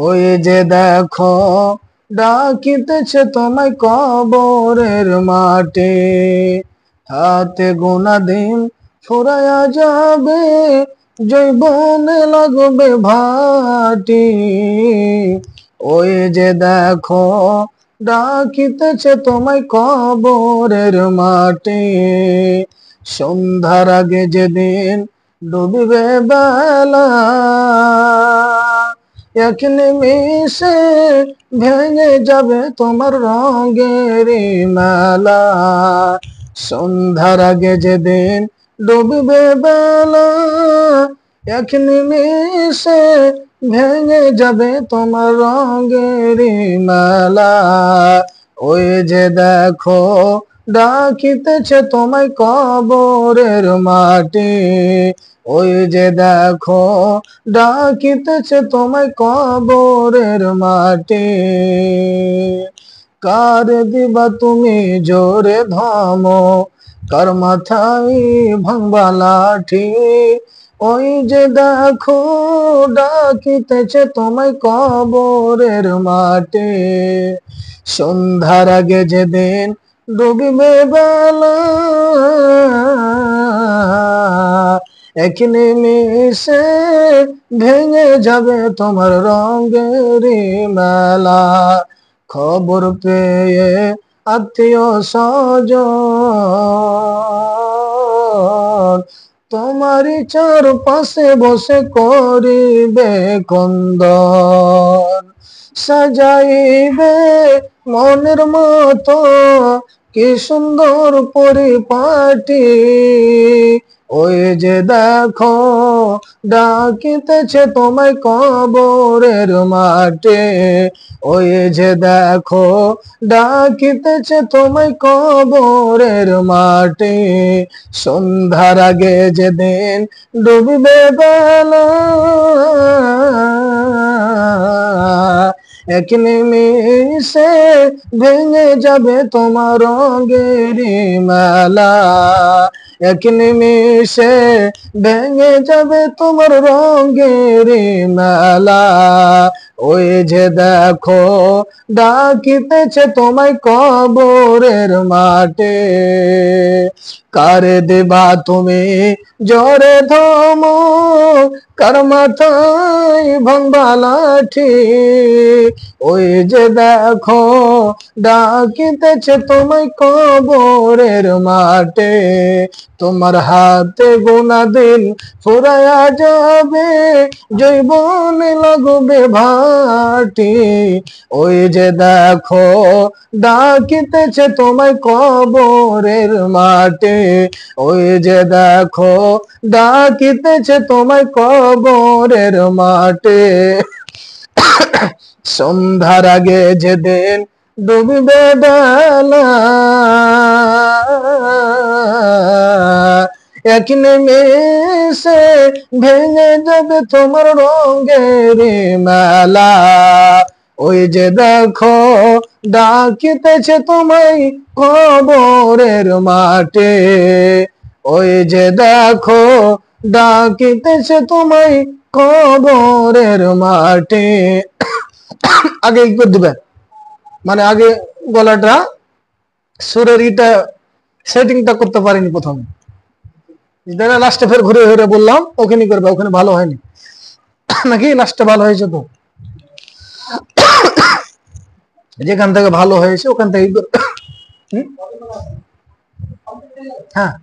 ওই যে দেখো ডাকিতেছে তোমায় কবরের মাঠে, হাতে গোনা দিন ফুরায়া যাবে, জৈবনে লাগবে ভাটি। ওই যে দেখো ডাকিতেছে তোমায় কবরের মাঠে, সন্ধ্যার আগে যেদিন ডুবিবে বেলা, এক নিমিষে ভেঙে যাবে তোমার রঙের মেলা। সন্ধ্যার আগে যেদিন ডুবিবে বেলা, এক নিমিষে ভেঙে যাবে তোমার রঙের মেলা। ওই যে দেখো ডাকিতেছে তোমায় কবরের মাটি, ওই যে দেখো ডাকিতেছে তোমায় কবরের মাটি। কার দিবা তুমি জোরে ধমো, কার মাথায় ভাঙবা লাঠি, ওই যে দেখো ডাকিতেছে তোমায় কবরের মাটি। সন্ধ্যার আগে যেদিন ডুবিবে বেলা, এক নিমিষে ভেঙে যাবে তোমার রঙের মেলা। খবর পেয়ে আত্মীয় স্বজন তোমারই চারপাশে বসে করিবে কন্দন, সাজাইবে মনের মতো কি সুন্দর পরিপাটি। ওই যে দেখো ডাকিতেছে তোমায় কবরের মাঠে, ওই যে দেখো ডাকিতেছে তোমায় কবরের মাঠে। সন্ধ্যার আগে যেদিন ডুবিবে বেলা, এক নিমিষে ভেঙে যাবে তোমার রঙের মেলা, এক নিমিষে ভেঙে যাবে তোমার রঙের মেলা। ওই যে দেখো ডাকিতেছে তোমায় কবরের মাঠে, কারে দেবা তুমি জোরে ধমো, কার মাথায় ভাঙবা লাঠি, ওই যে দেখো ডাকিতেছে তোমায় কবরের মাঠে। তোমার হাতে গোনা দিন ফুরায়া যাবে, জৈবনে লাগবে ভাটি। ওই যে দেখো ডাকিতেছে তোমায় কবরের মাঠে, ওই যে দেখো ডাকিতেছে তোমায় কবরের মাঠে। সন্ধ্যার আগে যেদিন ডুবিবে বেলা, এক নিমিষে ভেঙে যাবে তোমার রঙের মেলা। ওই যে দেখো ডাকিতেছে তোমায় কবরের মাঠে, ওই যে দেখো ডাকিতেছে তোমায় কবরের মাঠে। আগে কি করে দিবেন, মানে আগে গলাটা সুরের ইটা সেটিংটা করতে পারিনি প্রথমে, লাস্টে ফের ঘুরে ঘুরে বললাম ওখানে করবে, ওখানে ভালো হয়নি নাকি লাস্টে ভালো হয়েছে তো, যেখান থেকে ভালো হয়েছে ওখান থেকে হ্যাঁ